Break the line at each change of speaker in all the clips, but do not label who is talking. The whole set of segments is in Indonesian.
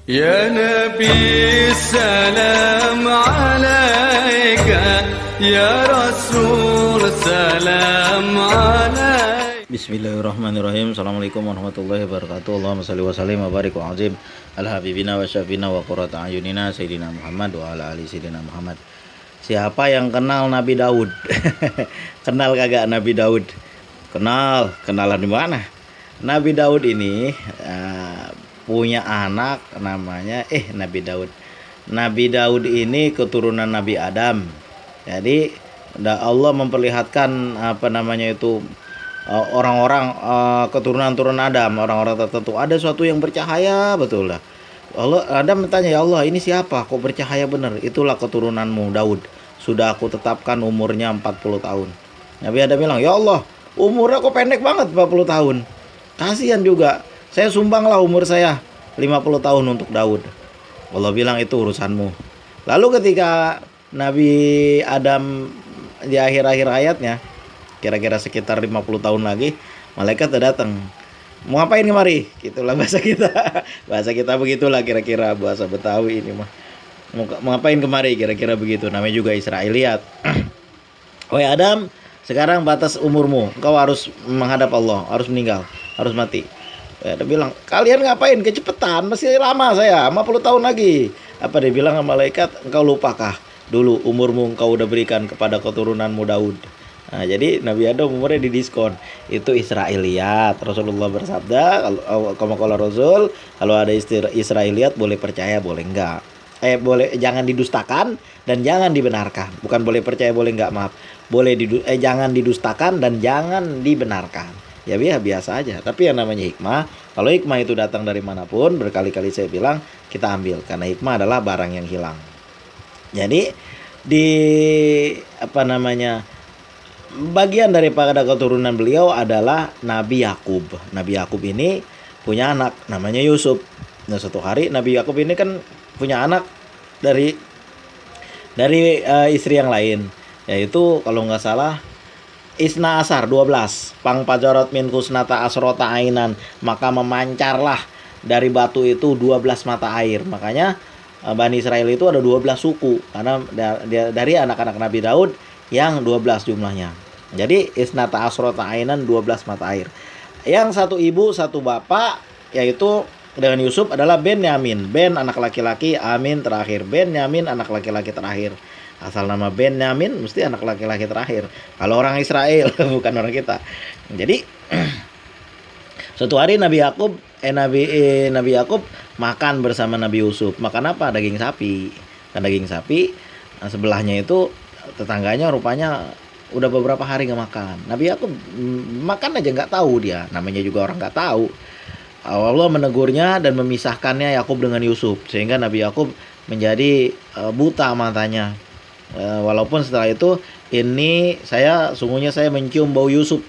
يا نبي السلام عليك يا رسول سلام عليك.
Bismillahirrahmanirrahim. Assalamualaikum warahmatullahi wabarakatuh. Allahumma shalli wa sallim wa barik wa azim ala habibina wa syafina wa qurrata ayunina sayyidina Muhammad wa ala ali sayyidina Muhammad. Siapa yang kenal Nabi Daud? Kenal kagak Nabi Daud? Kenal. Kenalan di mana? Nabi Daud ini punya anak namanya Nabi Daud. Nabi Daud ini keturunan Nabi Adam. Jadi Allah memperlihatkan orang-orang keturunan Adam, orang-orang tertentu ada suatu yang bercahaya betul lah. Adam bertanya, ya Allah, ini siapa kok bercahaya benar? Itulah keturunanmu Daud. Sudah aku tetapkan umurnya 40 tahun. Nabi Adam bilang, ya Allah, umurnya kok pendek banget 40 tahun. Kasihan juga. Saya sumbanglah umur saya 50 tahun untuk Daud. Allah bilang, itu urusanmu. Lalu ketika Nabi Adam di akhir-akhir hayatnya, kira-kira sekitar 50 tahun lagi, malaikat datang. Mau ngapain kemari? Gitulah bahasa kita. Bahasa kita begitulah kira-kira, bahasa Betawi ini mah. Mau ngapain kemari? Kira-kira begitu. Namanya juga Israiliyat. Wahai Adam, sekarang batas umurmu. Engkau harus menghadap Allah, harus meninggal, harus mati. Dia bilang, kalian ngapain? Kecepetan, masih lama saya, 50 tahun lagi. Apa dia bilang sama malaikat? Engkau lupakah dulu umurmu engkau udah berikan kepada keturunanmu Daud. Nah, jadi Nabi Adam umurnya didiskon. Itu Israiliyat. Rasulullah bersabda, kalau Rasul, kalau ada Israiliyat boleh percaya, boleh enggak. Boleh, jangan didustakan dan jangan dibenarkan. Bukan boleh percaya, boleh enggak, maaf. Jangan didustakan dan jangan dibenarkan. Ya biasa aja. Tapi yang namanya hikmah, kalau hikmah itu datang dari manapun, berkali-kali saya bilang, kita ambil. Karena hikmah adalah barang yang hilang. Jadi bagian daripada keturunan beliau adalah Nabi Yakub. Nabi Yakub ini punya anak namanya Yusuf. Nah, suatu hari Nabi Yakub ini kan punya anak dari istri yang lain, yaitu kalau nggak salah Isna Asar 12. Pang pajarot min kusnata asrota ainan, maka memancarlah dari batu itu 12 mata air. Makanya Bani Israel itu ada 12 suku karena dari anak-anak Nabi Daud yang 12 jumlahnya. Jadi isnata asrota ainan, 12 mata air. Yang satu ibu, satu bapak, yaitu dengan Yusuf adalah Benyamin. Ben anak laki-laki, Amin terakhir. Benyamin anak laki-laki terakhir. Asal nama Benyamin mesti anak laki-laki terakhir. Kalau orang Israel, bukan orang kita. Jadi suatu hari Nabi Yakub makan bersama Nabi Yusuf. Makan apa? Daging sapi. Kan daging sapi. Nah, sebelahnya itu tetangganya rupanya udah beberapa hari nggak makan. Nabi Yakub makan aja nggak tahu dia. Namanya juga orang nggak tahu. Allah menegurnya dan memisahkannya Yakub dengan Yusuf, sehingga Nabi Yakub menjadi buta matanya. Walaupun setelah itu sungguhnya saya mencium bau Yusuf,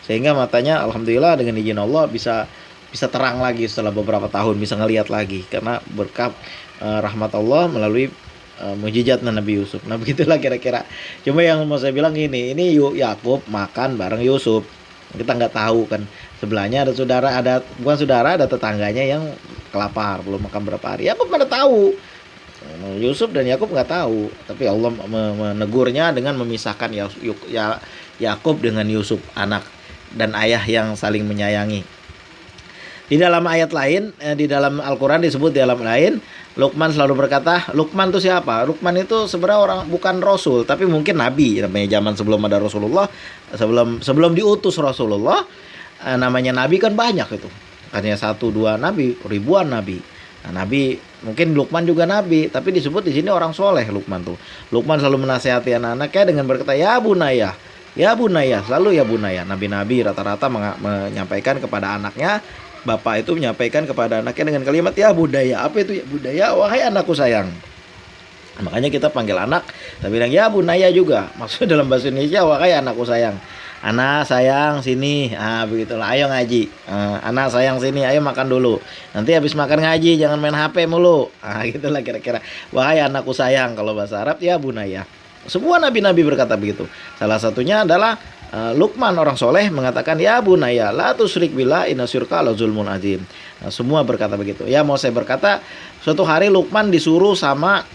sehingga matanya alhamdulillah dengan izin Allah bisa terang lagi setelah beberapa tahun, bisa ngelihat lagi karena berkat rahmat Allah melalui mujizat Nabi Yusuf. Nah begitulah kira-kira. Cuma yang mau saya bilang ini Yakub makan bareng Yusuf. Kita nggak tahu kan, sebelahnya ada tetangganya yang kelapar belum makan berapa hari. Yakub mana tahu. Yusuf dan Yakub nggak tahu, tapi Allah menegurnya dengan memisahkan Yakub dengan Yusuf, anak dan ayah yang saling menyayangi. Di dalam ayat lain, di dalam Al-Quran disebut di dalam lain, Luqman selalu berkata, Luqman itu siapa? Luqman itu sebenarnya orang bukan Rasul, tapi mungkin Nabi. Namanya zaman sebelum ada Rasulullah, sebelum diutus Rasulullah, namanya Nabi kan banyak itu. Hanya 1-2 Nabi, ribuan Nabi. Nah, Nabi mungkin Luqman juga Nabi, tapi disebut di sini orang soleh Luqman tuh. Luqman selalu menasihati anak-anaknya dengan berkata, ya bunaya, selalu ya bunaya. Nabi-nabi rata-rata menyampaikan kepada anaknya, bapak itu menyampaikan kepada anaknya dengan kalimat ya budaya. Apa itu ya budaya? Wahai anakku sayang. Makanya kita panggil anak, tapi bilang ya bunaya juga. Maksudnya dalam bahasa Indonesia, wahai anakku sayang. Anak sayang sini, begitulah, ayo ngaji. Anak sayang sini, ayo makan dulu. Nanti habis makan ngaji, jangan main HP mulu. Gitulah kira-kira. Wahai anakku sayang, kalau bahasa Arab ya bunaya. Semua nabi-nabi berkata begitu. Salah satunya adalah Luqman orang soleh mengatakan, ya bunaya la tusyrik billah inna syirka la zulmun adzim. Nah, semua berkata begitu. Ya mau saya berkata, suatu hari Luqman disuruh sama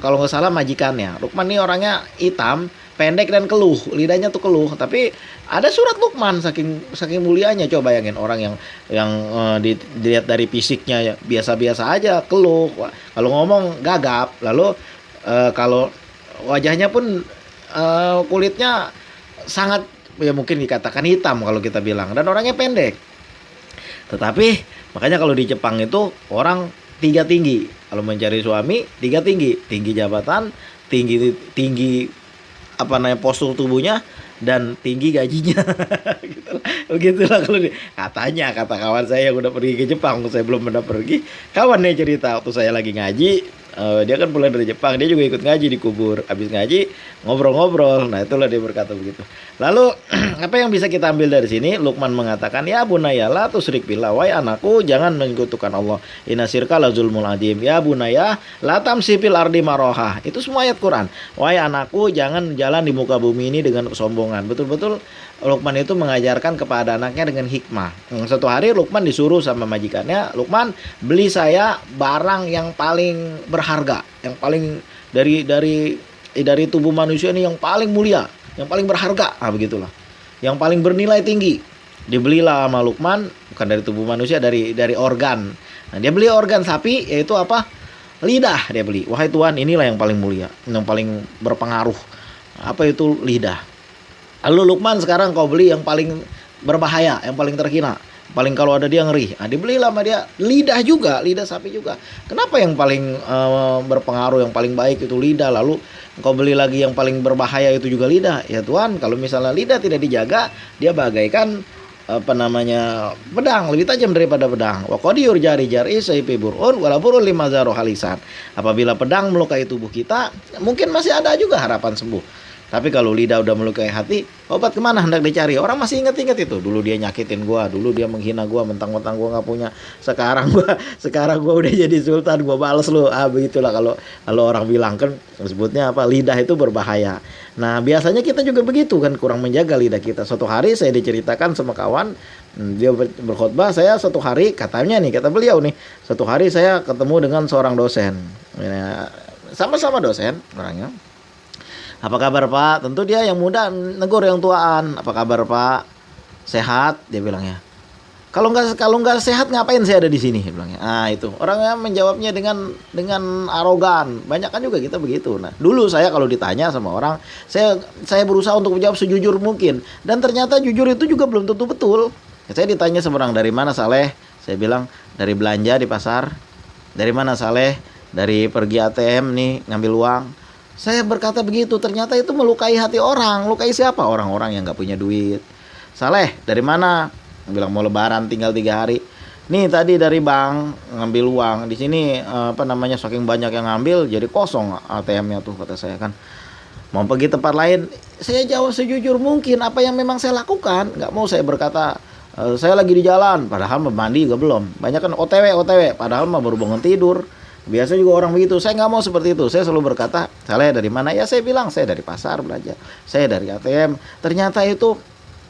kalau nggak salah majikannya. Luqman ini orangnya hitam, pendek dan keluh, lidahnya tuh keluh. Tapi ada surat Luqman, saking mulianya. Coba bayangin orang yang dilihat dari fisiknya ya, biasa-biasa aja, keluh. Kalau ngomong gagap, lalu kalau wajahnya pun kulitnya sangat, ya mungkin dikatakan hitam kalau kita bilang, dan orangnya pendek. Tetapi makanya kalau di Jepang itu orang tiga tinggi kalau mencari suami, tiga tinggi jabatan, tinggi apa namanya postur tubuhnya, dan tinggi gajinya. Begitulah kalau katanya, kata kawan saya yang udah pergi ke Jepang. Saya belum pernah pergi. Kawannya cerita waktu saya lagi ngaji, dia kan pulang dari Jepang, dia juga ikut ngaji di kubur. Habis ngaji ngobrol-ngobrol. Nah itulah dia berkata begitu. Lalu apa yang bisa kita ambil dari sini? Luqman mengatakan, ya bunaya la tusyrik billah, wahai anakku jangan menyekutukan Allah, inna syirka la zulmul adzim. Ya bunaya la tamsi fil ardi maroha. Itu semua ayat Quran. Wahai anakku jangan jalan di muka bumi ini dengan kesombongan. Betul-betul Luqman itu mengajarkan kepada anaknya dengan hikmah. Suatu hari Luqman disuruh sama majikannya, Luqman beli saya barang yang paling berharga, yang paling dari tubuh manusia ini yang paling mulia, yang paling berharga, begitulah, yang paling bernilai tinggi. Dibelilah sama Luqman, bukan dari tubuh manusia, dari organ. Nah, dia beli organ sapi, yaitu apa? Lidah dia beli. Wahai Tuhan, inilah yang paling mulia, yang paling berpengaruh. Apa itu lidah? Lalu Luqman, sekarang kau beli yang paling berbahaya, yang paling terhina, paling kalau ada dia ngeri. Nah, dibelilah sama dia lidah juga, lidah sapi juga. Kenapa yang paling berpengaruh, yang paling baik itu lidah, lalu kau beli lagi yang paling berbahaya itu juga lidah? Ya Tuhan, kalau misalnya lidah tidak dijaga, dia bagaikan pedang, lebih tajam daripada pedang. Wa qadiyur jari sayfi burun wala burun limazaru halisan. Apabila pedang melukai tubuh kita, mungkin masih ada juga harapan sembuh. Tapi kalau lidah udah melukai hati, obat kemana hendak dicari? Orang masih ingat-ingat itu. Dulu dia nyakitin gua, dulu dia menghina gua, mentang-mentang gua nggak punya. Sekarang gua udah jadi sultan, gua balas lu. Begitulah kalau orang bilang, kan sebutnya apa? Lidah itu berbahaya. Nah, biasanya kita juga begitu kan, kurang menjaga lidah kita. Suatu hari saya diceritakan sama kawan, dia berkhutbah, saya suatu hari, katanya nih, kata beliau nih, suatu hari saya ketemu dengan seorang dosen. Sama-sama dosen orangnya. Apa kabar Pak? Tentu dia yang muda negur yang tuaan. Apa kabar Pak? Sehat? Dia bilangnya. Kalau nggak sehat ngapain saya ada di sini? Dia bilangnya. Itu orangnya menjawabnya dengan arogan. Banyak kan juga kita begitu. Nah, dulu saya kalau ditanya sama orang, saya berusaha untuk menjawab sejujur mungkin. Dan ternyata jujur itu juga belum tentu betul. Saya ditanya sama orang, dari mana Saleh? Saya bilang dari belanja di pasar. Dari mana Saleh? Dari pergi ATM nih ngambil uang. Saya berkata begitu, ternyata itu melukai hati orang. Melukai siapa? Orang-orang yang gak punya duit. Saleh, dari mana? Bilang mau lebaran tinggal 3 hari. Nih tadi dari bank ngambil uang. Di sini saking banyak yang ngambil jadi kosong ATM-nya tuh, kata saya kan. Mau pergi tempat lain, saya jawab sejujur mungkin apa yang memang saya lakukan. Gak mau saya berkata saya lagi di jalan, padahal mandi juga belum. Banyak kan OTW, padahal mah baru bangun tidur. Biasa juga orang begitu. Saya nggak mau seperti itu. Saya selalu berkata, Saleh dari mana? Ya saya bilang saya dari pasar belanja, saya dari ATM. Ternyata itu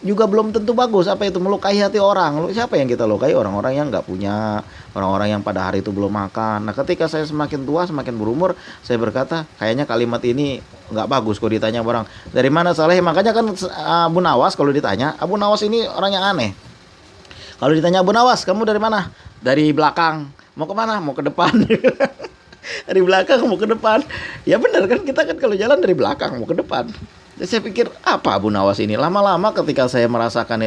juga belum tentu bagus. Apa itu? Melukai hati orang. Siapa yang kita lukai? Orang-orang yang nggak punya, orang-orang yang pada hari itu belum makan. Nah, ketika saya semakin tua, semakin berumur, saya berkata kayaknya kalimat ini nggak bagus kalau ditanya orang dari mana Saleh. Makanya kan Abu Nawas kalau ditanya, Abu Nawas ini orang yang aneh. Kalau ditanya Abu Nawas, kamu dari mana? Dari belakang. Mau kemana? Mau ke depan. Dari belakang mau ke depan. Ya benar kan, kita kan kalau jalan dari belakang mau ke depan. Jadi saya pikir apa Abu Nawas ini? Lama-lama ketika saya merasakan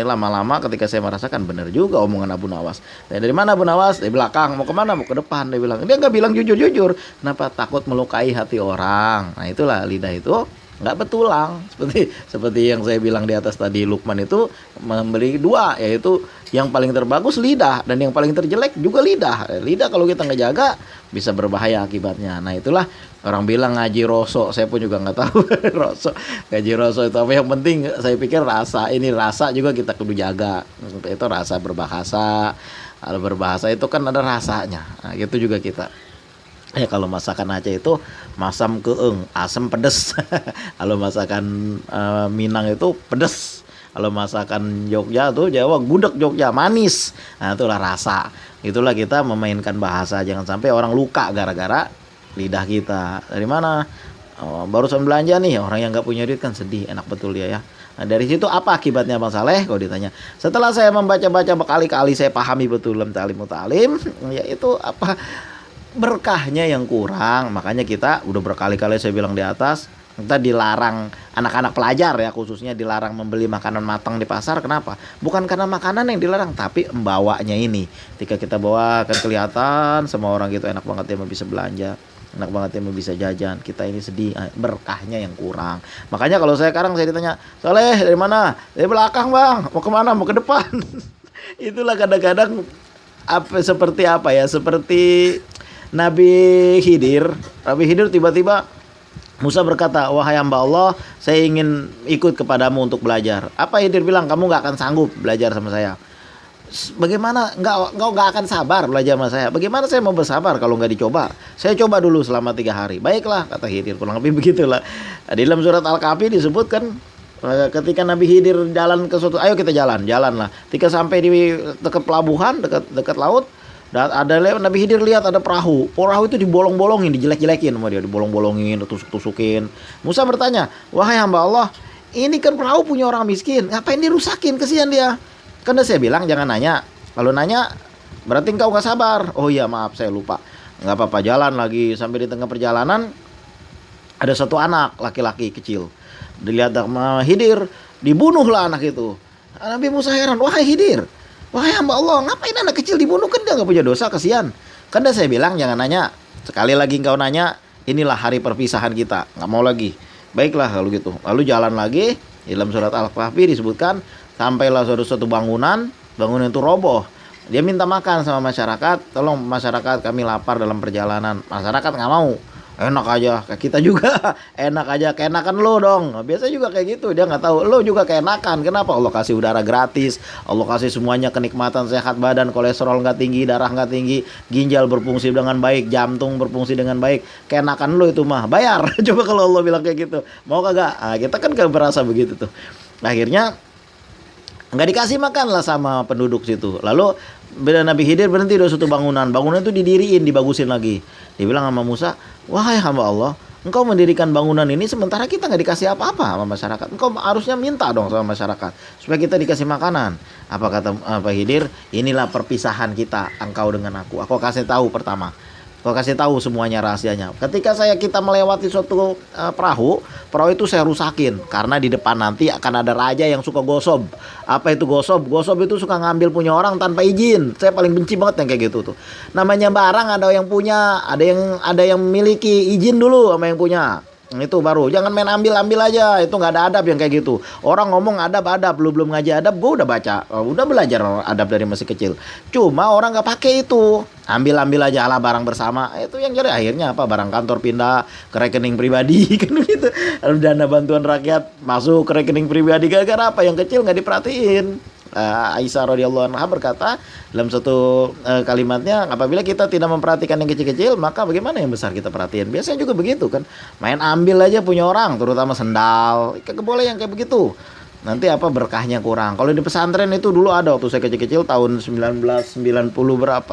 benar juga omongan Abu Nawas. Dari mana Abu Nawas? Dari belakang. Mau kemana? Mau ke depan. Dia bilang. Dia nggak bilang jujur-jujur. Kenapa? Takut melukai hati orang. Nah itulah lidah itu nggak betulang, seperti yang saya bilang di atas tadi. Luqman itu memberi 2, yaitu yang paling terbagus lidah, dan yang paling terjelek juga lidah. Lidah kalau kita nggak jaga bisa berbahaya akibatnya. Nah itulah orang bilang ngaji rosok, saya pun juga nggak tahu ngaji rosok itu apa. Yang penting saya pikir rasa juga kita kudu jaga. Itu rasa berbahasa. Kalau berbahasa itu kan ada rasanya. Nah gitu juga kita. Ya kalau masakan Aceh itu masam keeng, asam pedes. Kalau masakan Minang itu pedes. Kalau masakan Jogja tuh Jawa gudeg Jogja manis. Nah, itulah rasa. Itulah kita memainkan bahasa, jangan sampai orang luka gara-gara lidah kita. Dari mana? Oh, barusan belanja nih, orang yang nggak punya duit kan sedih, enak betul dia ya. Nah, dari situ apa akibatnya Bang Saleh? Kalau ditanya, setelah saya membaca-baca berkali-kali, saya pahami betul dalam ta'lim muta'alim, yaitu apa, berkahnya yang kurang. Makanya kita udah berkali-kali saya bilang di atas, kita dilarang, anak-anak pelajar ya khususnya dilarang membeli makanan matang di pasar. Kenapa? Bukan karena makanan yang dilarang, tapi membawanya ini. Ketika kita bawa kan kelihatan semua orang gitu enak banget dia mau bisa belanja, enak banget dia mau bisa jajan. Kita ini sedih, berkahnya yang kurang. Makanya kalau sekarang saya ditanya, Soleh dari mana? Dari belakang Bang. Mau kemana? Mau ke depan. Itulah kadang-kadang seperti apa ya? Seperti Nabi Khidir. Nabi Khidir tiba-tiba Musa berkata, wahai hamba Allah, saya ingin ikut kepadamu untuk belajar. Apa Khidir bilang? Kamu nggak akan sanggup belajar sama saya. Bagaimana nggak akan sabar belajar sama saya? Bagaimana saya mau bersabar kalau nggak dicoba? Saya coba dulu selama 3 hari. Baiklah, kata Khidir. Kurang lebih begitulah. Di dalam surat Al-Kahfi disebutkan ketika Nabi Khidir jalan ke suatu, ayo kita jalanlah. Ketika sampai di dekat pelabuhan, dekat laut, dan ada Nabi Khidir lihat ada perahu itu dibolong-bolongin, dijelek-jelekin sama dia, dibolong-bolongin, ditusuk-tusukin. Musa bertanya, wahai hamba Allah, ini kan perahu punya orang miskin, ngapain dirusakin, kesian dia. Karena saya bilang jangan nanya, kalau nanya berarti engkau nggak sabar. Oh iya maaf saya lupa, nggak apa-apa. Jalan lagi, sampai di tengah perjalanan ada satu anak laki-laki kecil, dilihat sama Khidir, dibunuhlah anak itu. Nabi Musa heran, wahai Khidir, wahai hamba Allah, ngapain anak kecil dibunuh, kan dia nggak punya dosa, kasihan. Karena saya bilang jangan nanya, sekali lagi engkau nanya, inilah hari perpisahan kita, nggak mau lagi. Baiklah kalau gitu. Lalu jalan lagi, dalam surat Al-Kahfi disebutkan, sampailah suatu bangunan itu roboh. Dia minta makan sama masyarakat, tolong masyarakat kami lapar dalam perjalanan. Masyarakat nggak mau. Enak aja, kayak kita juga enak aja, keenakan lo dong. Biasa juga kayak gitu, dia nggak tahu lo juga keenakan. Kenapa? Allah kasih udara gratis, Allah kasih semuanya kenikmatan, sehat badan, kolesterol nggak tinggi, darah nggak tinggi, ginjal berfungsi dengan baik, jantung berfungsi dengan baik. Keenakan lo itu mah bayar. Coba kalau Allah bilang kayak gitu, mau kagak? Kita kan gak berasa begitu tuh. Akhirnya nggak dikasih makan lah sama penduduk situ. Lalu Nabi Khidir berhenti di suatu bangunan itu didiriin, dibagusin lagi. Dia bilang sama Musa, wahai hamba Allah, engkau mendirikan bangunan ini sementara kita nggak dikasih apa-apa sama masyarakat. Engkau harusnya minta dong sama masyarakat supaya kita dikasih makanan. Apa kata Khidir? Inilah perpisahan kita, engkau dengan aku. Aku kasih tahu pertama. Aku kasih tahu semuanya rahasianya. Ketika kita melewati suatu perahu itu saya rusakin karena di depan nanti akan ada raja yang suka gosob. Apa itu gosob? Gosob itu suka ngambil punya orang tanpa izin. Saya paling benci banget yang kayak gitu tuh. Namanya barang ada yang punya, ada yang memiliki izin dulu sama yang punya. Itu baru, jangan main ambil aja, itu nggak ada adab yang kayak gitu. Orang ngomong adab, lu belum ngaji adab, gue udah baca, udah belajar adab dari masih kecil. Cuma orang nggak pakai itu, ambil aja ala barang bersama, itu yang jadi akhirnya apa, barang kantor pindah ke rekening pribadi kan gitu. Lalu dana bantuan rakyat masuk ke rekening pribadi gara-gara apa, yang kecil nggak diperhatiin. Aisyah radhiyallahu anha berkata dalam satu kalimatnya, apabila kita tidak memperhatikan yang kecil-kecil, maka bagaimana yang besar kita perhatiin. Biasanya juga begitu kan, main ambil aja punya orang, terutama sendal, kagak boleh yang kayak begitu. Nanti apa, berkahnya kurang. Kalau di pesantren itu dulu ada waktu saya kecil-kecil tahun 1990 berapa?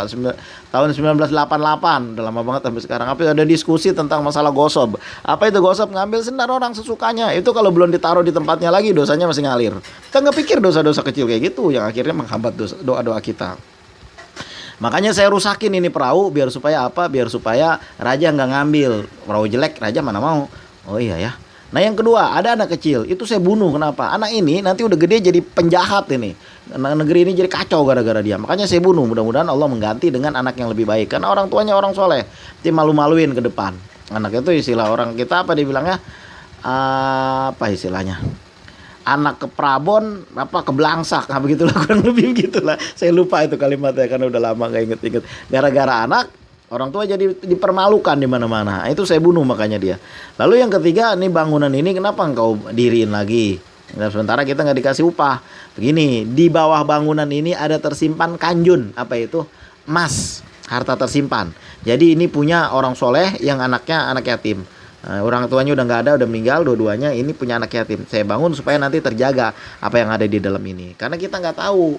Tahun 1988, udah lama banget sampai sekarang. Apa ada diskusi tentang masalah gosob. Apa itu gosob? Ngambil sendal orang sesukanya. Itu kalau belum ditaruh di tempatnya lagi, dosanya masih ngalir. Kita nggak pikir dosa-dosa kecil kayak gitu yang akhirnya menghambat doa-doa kita. Makanya saya rusakin ini perahu biar supaya apa? Biar supaya raja nggak ngambil. Perahu jelek, raja mana mau? Oh iya ya. Nah yang kedua, ada anak kecil, itu saya bunuh. Kenapa? Anak ini nanti udah gede jadi penjahat ini. Negeri ini jadi kacau gara-gara dia. Makanya saya bunuh. Mudah-mudahan Allah mengganti dengan anak yang lebih baik. Karena orang tuanya orang soleh. Dia malu-maluin ke depan. Anak itu istilah orang kita apa dibilangnya? Apa istilahnya? Anak ke Prabon, apa ke Belangsak. Nah begitulah, kurang lebih begitulah. Saya lupa itu kalimatnya karena udah lama gak inget-inget. Gara-gara anak, orang tua jadi dipermalukan di mana-mana. Itu saya bunuh makanya dia. Lalu yang ketiga, nih bangunan ini kenapa engkau diriin lagi? Nah, sementara kita nggak dikasih upah. Begini, di bawah bangunan ini ada tersimpan kanjun. Apa itu? Emas, harta tersimpan. Jadi ini punya orang soleh yang anaknya anak yatim. Orang tuanya udah nggak ada, udah meninggal dua-duanya, ini punya anak yatim. Saya bangun supaya nanti terjaga apa yang ada di dalam ini. Karena kita nggak tahu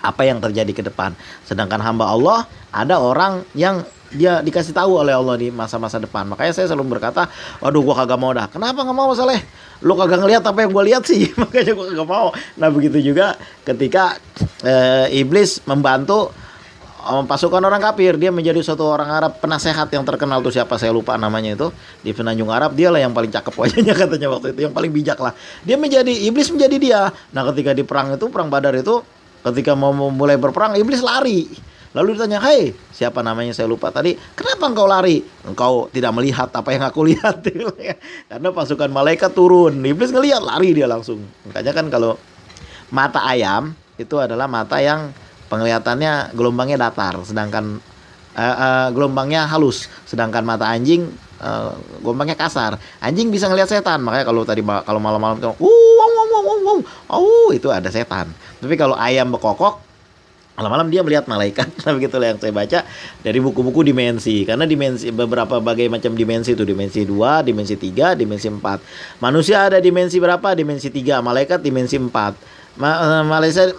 apa yang terjadi ke depan. Sedangkan hamba Allah, ada orang yang dia dikasih tahu oleh Allah di masa-masa depan. Makanya saya selalu berkata, waduh gua kagak mau dah. Kenapa nggak mau, Saleh? Lu kagak ngelihat apa yang gua lihat sih. Makanya gua kagak mau. Nah begitu juga ketika iblis membantu pasukan orang kafir, dia menjadi suatu orang Arab penasehat yang terkenal tuh, siapa saya lupa namanya itu, di Semenanjung Arab. Dia lah yang paling cakep wajahnya katanya waktu itu, yang paling bijak lah. Dia menjadi iblis, menjadi dia. Nah ketika di perang itu, perang Badar itu, ketika mau mulai berperang, iblis lari. Lalu ditanya, "Hei, siapa namanya saya lupa tadi, kenapa engkau lari? Engkau tidak melihat apa yang aku lihat." Karena pasukan malaikat turun, iblis ngelihat, lari dia langsung. Makanya kan kalau mata ayam itu adalah mata yang penglihatannya gelombangnya datar, sedangkan gelombangnya halus, sedangkan mata anjing gelombangnya kasar. Anjing bisa ngelihat setan, makanya kalau tadi kalau malam-malam itu itu ada setan. Tapi kalau ayam bekokok, malam-malam dia melihat malaikat. Nah begitulah yang saya baca dari buku-buku dimensi. Karena dimensi, beberapa bagai macam dimensi itu, dimensi 2, dimensi 3, dimensi 4. Manusia ada dimensi berapa? Dimensi 3, malaikat dimensi 4.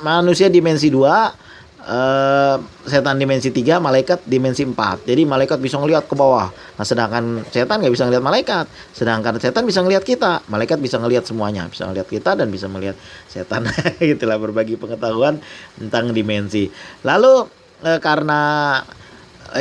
Manusia dimensi 2, setan dimensi 3, malaikat dimensi 4. Jadi malaikat bisa ngelihat ke bawah. Nah sedangkan setan nggak bisa ngelihat malaikat. Sedangkan setan bisa ngelihat kita. Malaikat bisa ngelihat semuanya, bisa ngelihat kita dan bisa melihat setan. Itulah berbagi pengetahuan tentang dimensi. Lalu karena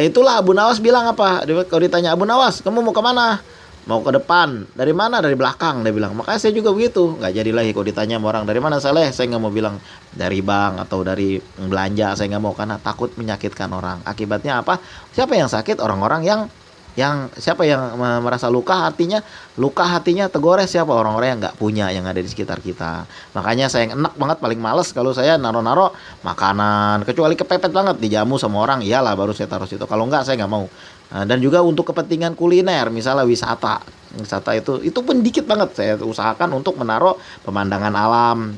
itulah Abu Nawas bilang apa? Kalau ditanya, Abu Nawas, kamu mau kemana? Mau ke depan. Dari mana? Dari belakang, dia bilang. Makanya saya juga begitu. Nggak jadi lagi kalau ditanya sama orang, dari mana Saleh? Saya nggak mau bilang dari bank atau dari belanja. Saya nggak mau, karena takut menyakitkan orang. Akibatnya apa? Siapa yang sakit? Orang-orang yang siapa yang merasa luka hatinya tegores, siapa? Orang-orang yang nggak punya, yang ada di sekitar kita. Makanya saya enak banget, paling males kalau saya naro-naro makanan, kecuali kepepet banget dijamu sama orang, iyalah baru saya taruh situ. Kalau nggak, saya nggak mau. Nah, dan juga untuk kepentingan kuliner, misalnya wisata itu pun dikit banget saya usahakan untuk menaruh pemandangan alam,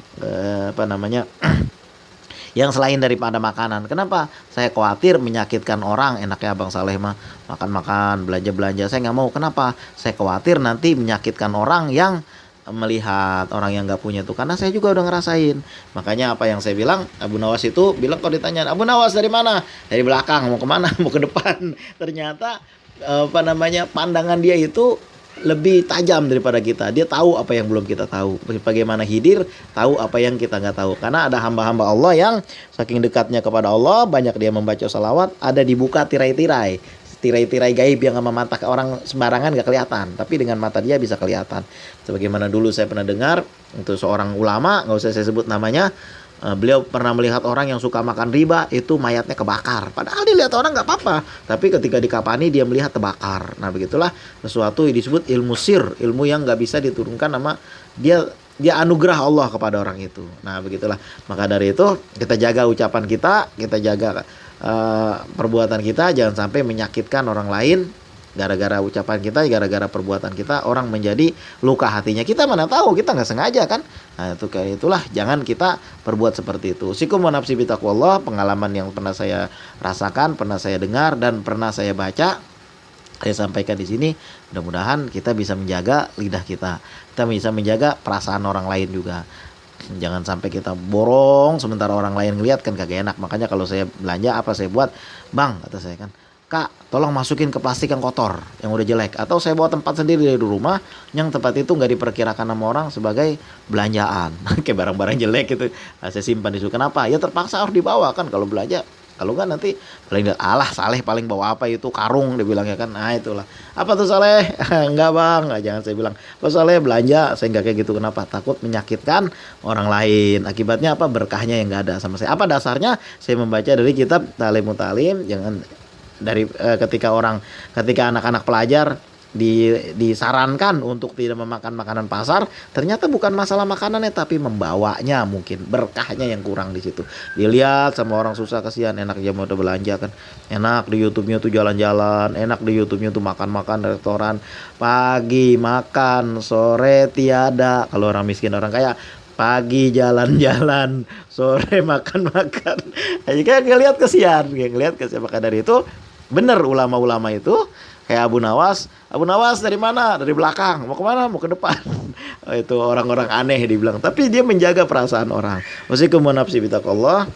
yang selain daripada makanan. Kenapa? Saya khawatir menyakitkan orang. Enaknya Abang Saleh mah makan-makan, belanja-belanja, saya nggak mau. Kenapa? Saya khawatir nanti menyakitkan orang yang melihat, orang yang nggak punya tuh, karena saya juga udah ngerasain. Makanya apa yang saya bilang, Abu Nawas itu bilang kalau ditanya, Abu Nawas dari mana? Dari belakang. Mau kemana? Mau ke depan. Ternyata pandangan dia itu lebih tajam daripada kita. Dia tahu apa yang belum kita tahu. Bagaimana Khidir tahu apa yang kita nggak tahu. Karena ada hamba-hamba Allah yang saking dekatnya kepada Allah, banyak dia membaca salawat, ada dibuka tirai-tirai gaib yang sama mata orang sembarangan gak kelihatan, tapi dengan mata dia bisa kelihatan. Sebagaimana dulu saya pernah dengar, itu seorang ulama, gak usah saya sebut namanya, beliau pernah melihat orang yang suka makan riba, itu mayatnya kebakar. Padahal dia lihat orang gak apa-apa, tapi ketika dikapani dia melihat terbakar. Nah begitulah sesuatu yang disebut ilmu sir, ilmu yang gak bisa diturunkan sama dia anugerah Allah kepada orang itu. Nah begitulah. Maka dari itu kita jaga ucapan kita jaga perbuatan kita, jangan sampai menyakitkan orang lain. Gara-gara ucapan kita, gara-gara perbuatan kita, orang menjadi luka hatinya. Kita mana tahu, kita nggak sengaja kan. Nah itu kayak itulah, jangan kita perbuat seperti itu. Sikum wa nafsi bitaqwallah, pengalaman yang pernah saya rasakan, pernah saya dengar, dan pernah saya baca, saya sampaikan di sini. Mudah-mudahan kita bisa menjaga lidah kita bisa menjaga perasaan orang lain juga. Jangan sampai kita borong sementara orang lain ngeliat, kan kagak enak. Makanya kalau saya belanja apa saya buat, Bang, kata saya kan, Kak, tolong masukin ke plastik yang kotor, yang udah jelek. Atau saya bawa tempat sendiri dari rumah, yang tempat itu nggak diperkirakan sama orang sebagai belanjaan. Kayak barang-barang jelek gitu, saya simpan di situ. Kenapa? Ya terpaksa harus dibawa kan kalau belanja. Kalau nggak nanti paling Saleh paling bawa apa itu, karung, dia bilang ya kan. Nah itulah. Apa tuh Saleh? Enggak Bang, nah, jangan saya bilang, Pak Saleh belanja, saya nggak kayak gitu. Kenapa? Takut menyakitkan orang lain. Akibatnya apa? Berkahnya yang nggak ada sama saya. Apa dasarnya? Saya membaca dari kitab Ta'limut Ta'lim. Jangan dari ketika anak-anak pelajar disarankan untuk tidak memakan makanan pasar, ternyata bukan masalah makanannya tapi membawanya, mungkin berkahnya yang kurang di situ. Dilihat sama orang susah, kasihan, enak aja mau belanja kan, enak di YouTube-nya tuh jalan-jalan, enak di YouTube-nya tuh makan-makan restoran, pagi makan, sore tiada. Kalau orang miskin, orang kaya, pagi jalan-jalan, sore makan-makan. Aja kan ngelihat kasihan. Maka dari itu Bener ulama-ulama itu kayak Abu Nawas. Abu Nawas dari mana? Dari belakang. Mau kemana? Mau ke depan. Itu orang-orang aneh dibilang. Tapi dia menjaga perasaan orang. Wasikum nafsi bitaqullah.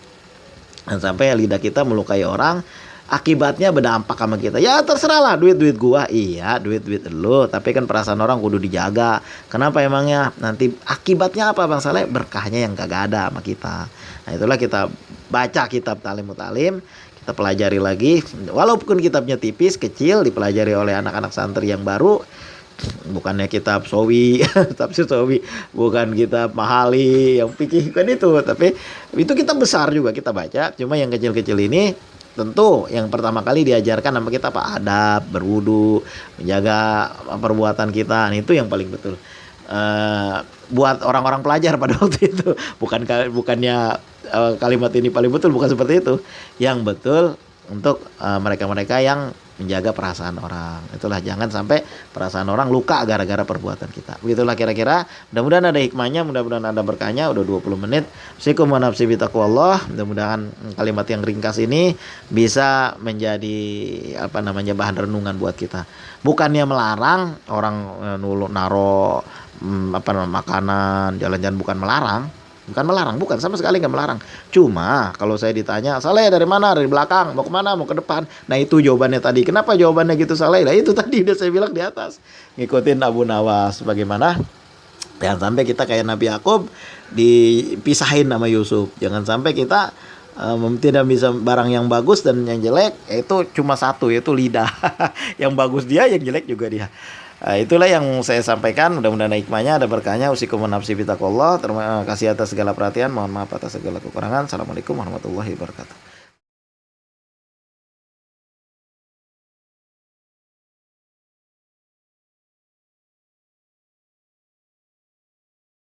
Dan sampai lidah kita melukai orang, akibatnya berdampak sama kita. Ya terserah lah, duit-duit gua. Iya, duit-duit lu. Tapi kan perasaan orang kudu dijaga. Kenapa emangnya? Nanti akibatnya apa Bang Saleh? Berkahnya yang kagak ada sama kita. Nah itulah kita baca kitab Talim Mutalim. Kita pelajari lagi. Walaupun kitabnya tipis, kecil, dipelajari oleh anak-anak santri yang baru. Bukannya kitab Sawi, tafsir Sawi, bukan kitab Mahali yang fikih, kan itu. Tapi itu kitab besar juga kita baca. Cuma yang kecil-kecil ini tentu yang pertama kali diajarkan sama kita Pak adab, berwudu, menjaga perbuatan kita. Nah, itu yang paling betul. Buat orang-orang pelajar pada waktu itu, bukannya kalimat ini paling betul, bukan seperti itu. Yang betul untuk mereka-mereka yang menjaga perasaan orang. Itulah, jangan sampai perasaan orang luka gara-gara perbuatan kita. Begitulah kira-kira. Mudah-mudahan ada hikmahnya, mudah-mudahan ada berkahnya. Udah 20 menit. Assalamualaikum warahmatullahi wabarakatuh. Mudah-mudahan kalimat yang ringkas ini bisa menjadi bahan renungan buat kita. Bukannya melarang orang naro makanan, jalan-jalan, bukan melarang. Bukan sama sekali nggak melarang. Cuma kalau saya ditanya, Saleh dari mana? Dari belakang, mau kemana? Mau ke depan? Nah itu jawabannya tadi. Kenapa jawabannya gitu Saleh? Nah itu tadi udah saya bilang di atas. Ngikutin Abu Nawas. Bagaimana? Jangan sampai kita kayak Nabi Yakub dipisahin sama Yusuf. Jangan sampai kita tidak bisa barang yang bagus dan yang jelek. Itu cuma satu, yaitu lidah. Yang bagus dia, yang jelek juga dia. Itulah yang saya sampaikan. Mudah-mudahan ada hikmahnya, ada berkahnya. Usikum nafsi bitaqullah. Terima kasih atas segala perhatian. Mohon maaf atas segala kekurangan. Assalamualaikum warahmatullahi wabarakatuh.